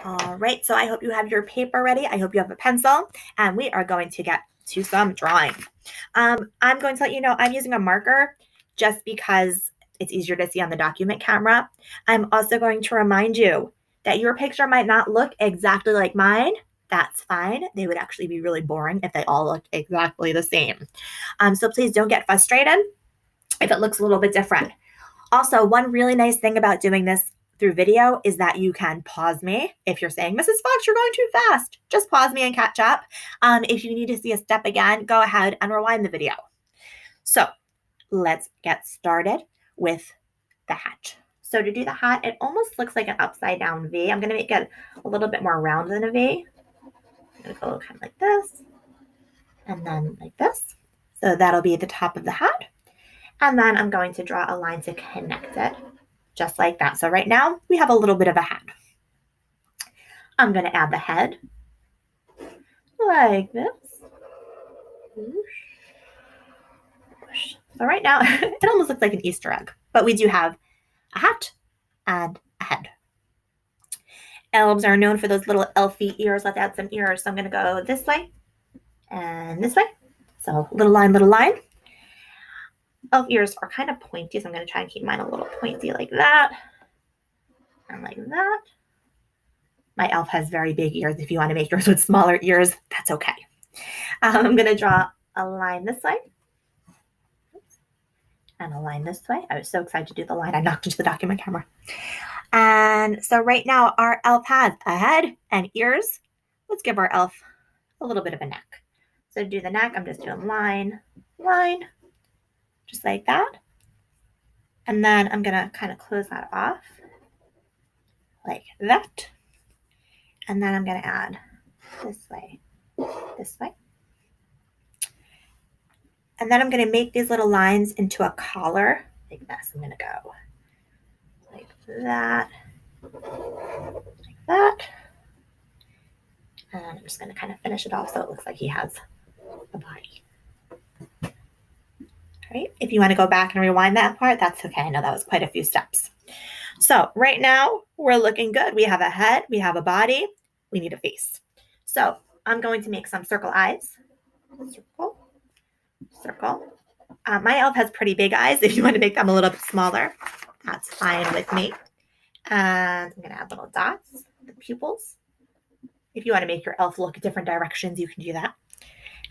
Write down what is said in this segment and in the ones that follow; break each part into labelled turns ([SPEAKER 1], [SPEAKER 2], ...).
[SPEAKER 1] All right, so I hope you have your paper ready. I hope you have a pencil, and we are going to get to some drawing. I'm going to let you know I'm using a marker just because it's easier to see on the document camera. I'm also going to remind you that your picture might not look exactly like mine. That's fine. They would actually be really boring if they all looked exactly the same. So please don't get frustrated if it looks a little bit different. Also, one really nice thing about doing this through video is that you can pause me. If you're saying, Mrs. Fox, you're going too fast, just pause me and catch up. If you need to see a step again, go ahead and rewind the video. So let's get started with the hat. So to do the hat, it almost looks like an upside down V. I'm going to make it a little bit more round than a V. I'm going to go kind of like this and then like this. So that'll be the top of the hat. And then I'm going to draw a line to connect it, just like that. So right now we have a little bit of a hat. I'm going to add the head, like this. So right now it almost looks like an Easter egg, but we do have a hat and a head. Elves are known for those little elfy ears. Let's add some ears. So I'm going to go this way and this way. So little line, little line. Elf ears are kind of pointy, so I'm going to try and keep mine a little pointy like that and like that. My elf has very big ears. If you want to make yours with smaller ears, that's okay. I'm going to draw a line this way and a line this way. I was so excited to do the line. I knocked into the document camera. And so right now our elf has a head and ears. Let's give our elf a little bit of a neck. So to do the neck, I'm just doing line, line, just like that. And then I'm going to kind of close that off like that. And then I'm going to add this way. And then I'm going to make these little lines into a collar like this. I'm going to go like that, like that. And I'm just going to kind of finish it off so it looks like he has a body. All right. If you want to go back and rewind that part, that's okay. I know that was quite a few steps. So right now we're looking good. We have a head, we have a body, we need a face. So I'm going to make some circle eyes. Circle. My elf has pretty big eyes. If you want to make them a little bit smaller, that's fine with me. And I'm going to add little dots, the pupils. If you want to make your elf look different directions, you can do that.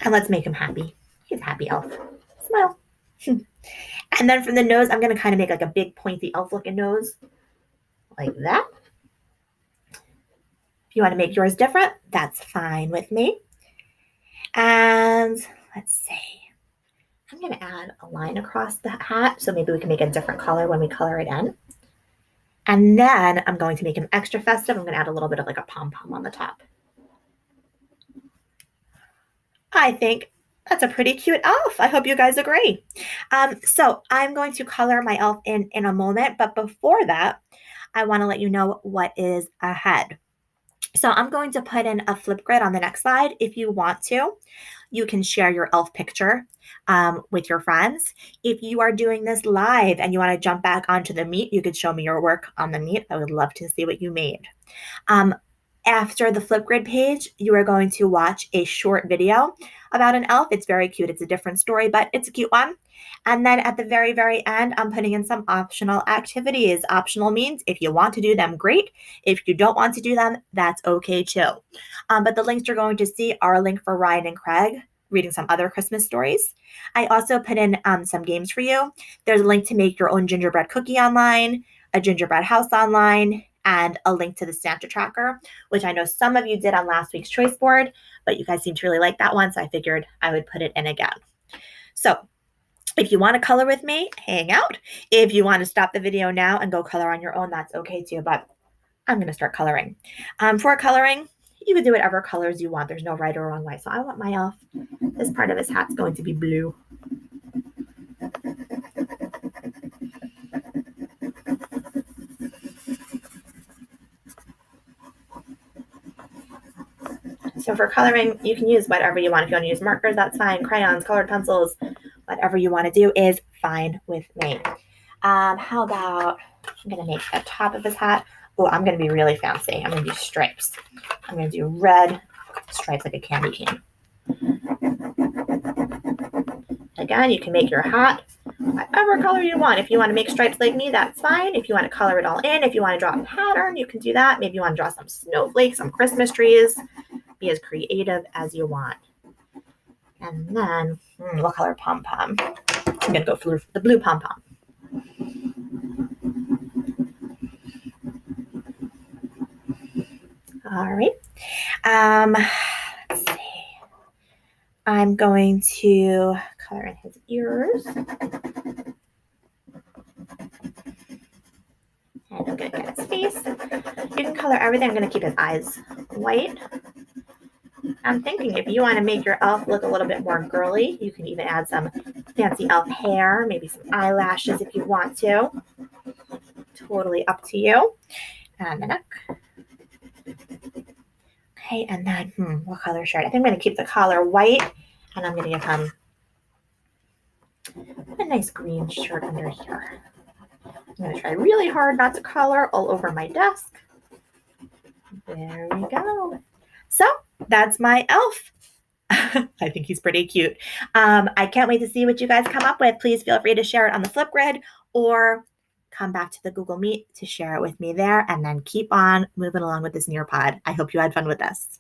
[SPEAKER 1] And let's make him happy. He's a happy elf. Smile. And then from the nose, I'm going to kind of make like a big pointy elf looking nose. Like that. If you want to make yours different, that's fine with me. And let's see. I'm going to add a line across the hat, so maybe we can make a different color when we color it in. And then I'm going to make him extra festive. I'm going to add a little bit of like a pom-pom on the top. I think that's a pretty cute elf. I hope you guys agree. So I'm going to color my elf in a moment, but before that, I want to let you know what is a head. So I'm going to put in a Flipgrid on the next slide. If you want to, you can share your elf picture with your friends. If you are doing this live and you want to jump back onto the Meet, you could show me your work on the Meet. I would love to see what you made. After the Flipgrid page, you are going to watch a short video about an elf. It's very cute. It's a different story, but it's a cute one. And then at the very, very end, I'm putting in some optional activities. Optional means if you want to do them, great. If you don't want to do them, that's okay too. But the links you're going to see are a link for Ryan and Craig reading some other Christmas stories. I also put in some games for you. There's a link to make your own gingerbread cookie online, a gingerbread house online, and a link to the Santa tracker, which I know some of you did on last week's choice board, but you guys seem to really like that one, so I figured I would put it in again. So if you want to color with me, hang out. If you want to stop the video now and go color on your own, that's okay too, but I'm going to start coloring. For coloring, you can do whatever colors you want. There's no right or wrong way. So I want my elf, this part of his hat's going to be blue. So for coloring, you can use whatever you want. If you want to use markers, that's fine. Crayons, colored pencils, whatever you want to do is fine with me. How about, I'm going to make the top of his hat Oh, I'm going to be really fancy. I'm going to do stripes. I'm going to do red stripes like a candy cane. Again, you can make your hat whatever color you want. If you want to make stripes like me, that's fine. If you want to color it all in, if you want to draw a pattern, you can do that. Maybe you want to draw some snowflakes, some Christmas trees. Be as creative as you want. And then, what color pom-pom? I'm going to go for the blue pom-pom. All right. Let's see. I'm going to color in his ears. And I'm going to get his face. You can color everything. I'm going to keep his eyes white. I'm thinking if you want to make your elf look a little bit more girly, you can even add some fancy elf hair, maybe some eyelashes if you want to. Totally up to you. And the neck. Okay, and then, what color shirt? I think I'm going to keep the collar white, and I'm going to give him a nice green shirt under here. I'm going to try really hard not to color all over my desk. There we go. So that's my elf. I think he's pretty cute. I can't wait to see what you guys come up with. Please feel free to share it on the Flipgrid or come back to the Google Meet to share it with me there, and then keep on moving along with this Nearpod. I hope you had fun with this.